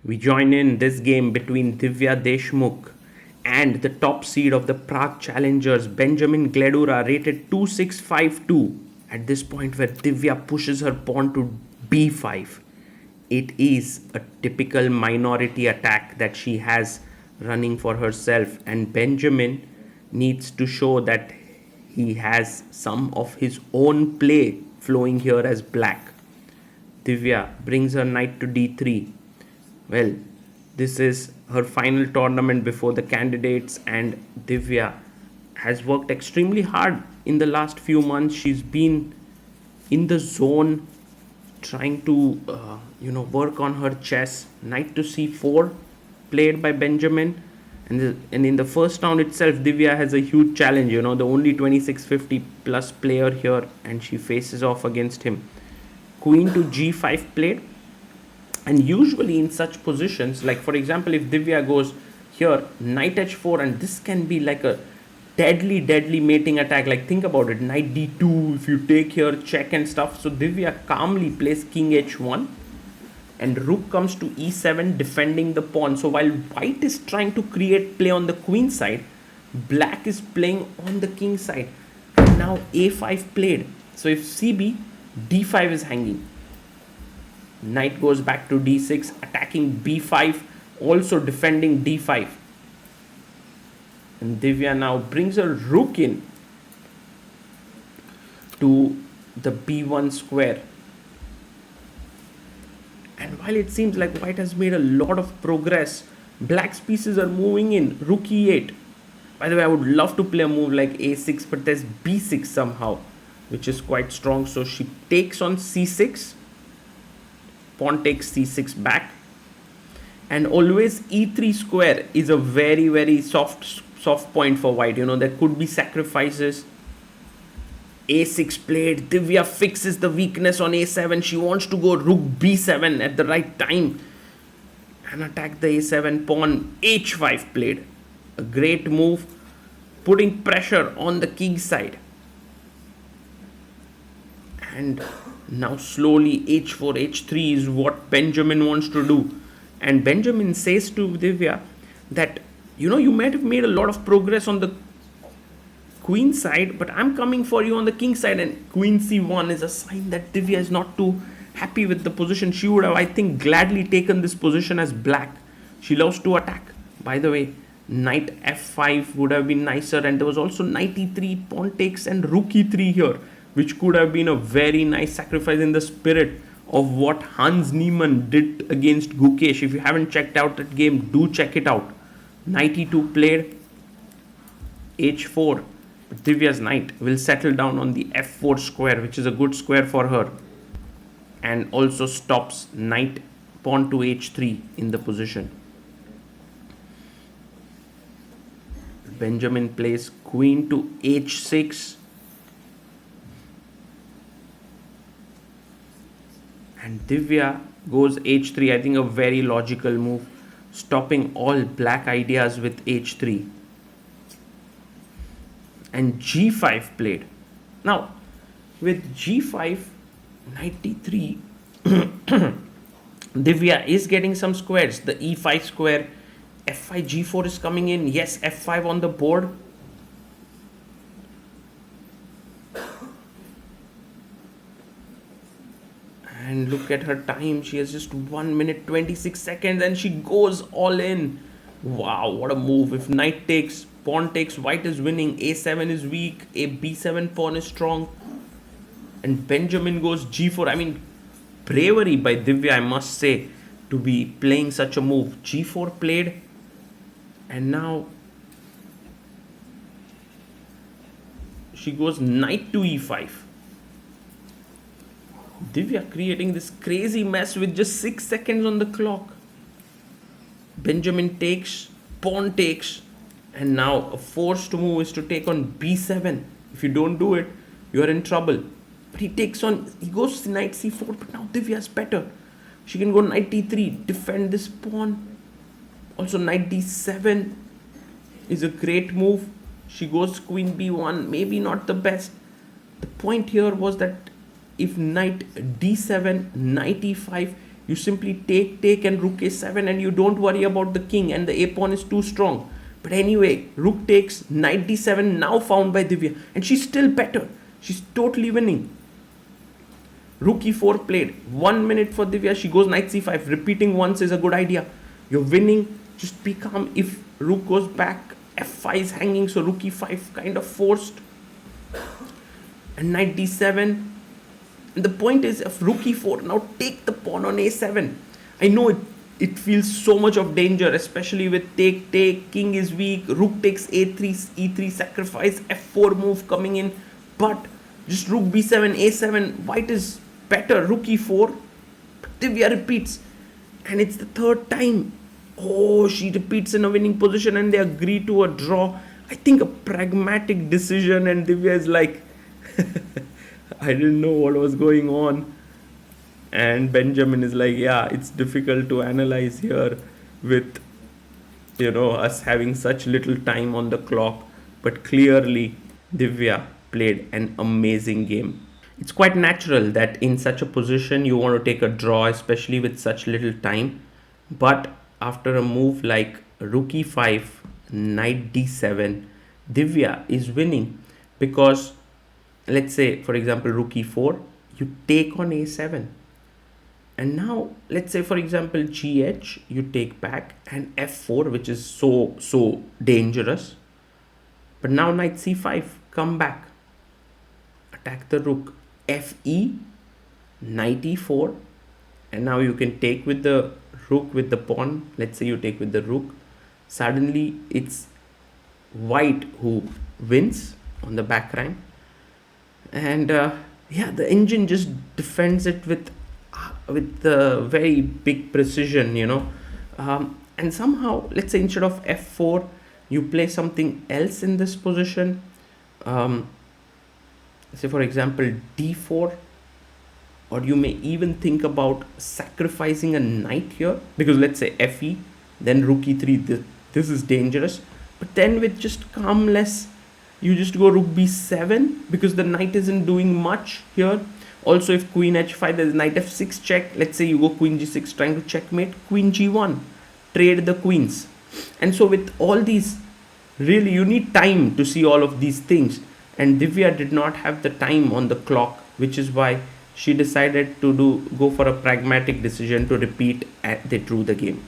We join in this game between Divya Deshmukh and the top seed of the Prague Challengers, Benjamin Gledura, rated 2652. At this point where Divya pushes her pawn to b5. It is a typical minority attack that she has running for herself, and Benjamin needs to show that he has some of his own play flowing here as black. Divya brings her knight to d3. Well, this is her final tournament before the candidates, and Divya has worked extremely hard in the last few months. She's been in the zone trying to work on her chess. Knight to c4 played by Benjamin, and in the first round itself Divya has a huge challenge, the only 2650 plus player here, and she faces off against him. Queen to g5 played. And usually in such positions, like for example, if Divya goes here, knight h4, and this can be like a deadly mating attack. Like think about it, knight d2, if you take here, check and stuff. So Divya calmly plays king h1, and rook comes to e7, defending the pawn. So while white is trying to create play on the queen side, black is playing on the king side. And now a5 played. So if cb, d5 is hanging. Knight goes back to d6, attacking b5, also defending d5. And Divya now brings her rook in to the b1 square. And while it seems like white has made a lot of progress, black's pieces are moving in. Rook e8. By the way, I would love to play a move like a6, but there's b6 somehow, which is quite strong. So she takes on c6. Pawn takes c6 back, and always e3 square is a very soft point for white. There could be sacrifices. a6 played. Divya fixes the weakness on a7. She wants to go rook b7 at the right time and attack the a7 pawn. h5 played. A great move, putting pressure on the king side. And now slowly h4, h3 is what Benjamin wants to do. And Benjamin says to Divya that, you might have made a lot of progress on the queen side, but I'm coming for you on the king side. And queen c1 is a sign that Divya is not too happy with the position. She would have, I think, gladly taken this position as black. She loves to attack. By the way, knight f5 would have been nicer, and there was also knight e3, pawn takes, and rook e3 here, which could have been a very nice sacrifice in the spirit of what Hans Niemann did against Gukesh. If you haven't checked out that game, do check it out. Knight e2 played, h4. But Divya's knight will settle down on the f4 square, which is a good square for her, and also stops knight pawn to h3 in the position. Benjamin plays queen to h6. And Divya goes h3. I think a very logical move, stopping all black ideas with h3. And g5 played. Now, with g5, knight d3, Divya is getting some squares. The e5 square, f5, g4 is coming in. Yes, f5 on the board. And look at her time. She has just 1 minute 26 seconds, and she goes all in. Wow, what a move. If knight takes, pawn takes, white is winning. a7 is weak. A b7 pawn is strong. And Benjamin goes g4. I mean, bravery by Divya, I must say, to be playing such a move. g4 played. And now she goes knight to e5. Divya creating this crazy mess with just 6 seconds on the clock. Benjamin takes, pawn takes, and now a forced move is to take on b7. If you don't do it, you are in trouble. But he goes knight c4, but now Divya is better. She can go knight d3, defend this pawn. Also knight d7 is a great move. She goes queen b1, maybe not the best. The point here was that if knight d7, knight e5, You simply take and rook a7, and you don't worry about the king, and the a pawn is too strong. But anyway, rook takes, knight d7 now found by Divya, and she's still better. She's totally winning. Rook e4 played. 1 minute for Divya. She goes knight c5. Repeating once is a good idea. You're winning. Just be calm. If rook goes back, f5 is hanging, so rook e5 kind of forced. And knight d7. And the point is, if rook e4, now take the pawn on a7. I know it feels so much of danger, especially with take, king is weak, rook takes a3, e3 sacrifice, f4 move coming in. But just rook b7, a7, white is better, rook e4. But Divya repeats, and it's the third time. Oh, she repeats in a winning position, and they agree to a draw. I think a pragmatic decision, and Divya is like, I didn't know what was going on. And Benjamin is like, yeah, it's difficult to analyze here with, us having such little time on the clock. But clearly, Divya played an amazing game. It's quite natural that in such a position you want to take a draw, especially with such little time. But after a move like rook e5, knight d7, Divya is winning because, let's say, for example, rook e4, you take on a7. And now, let's say, for example, gh, you take back, and f4, which is so dangerous. But now knight c5, come back, attack the rook, fe, knight e4, and now you can take with the rook with the pawn. Let's say you take with the rook. Suddenly, it's white who wins on the back rank. And the engine just defends it with very big precision, and somehow, let's say, instead of f4, you play something else in this position. Say, for example, d4, or you may even think about sacrificing a knight here, because let's say fe, then rook e3, this is dangerous. But then with just calmness, you just go rook b7, because the knight isn't doing much here. Also, if queen h5, there's knight f6 check. Let's say you go queen g6 trying to checkmate, queen g1, trade the queens. And so with all these, really you need time to see all of these things. And Divya did not have the time on the clock, which is why she decided to go for a pragmatic decision to repeat. They drew the game.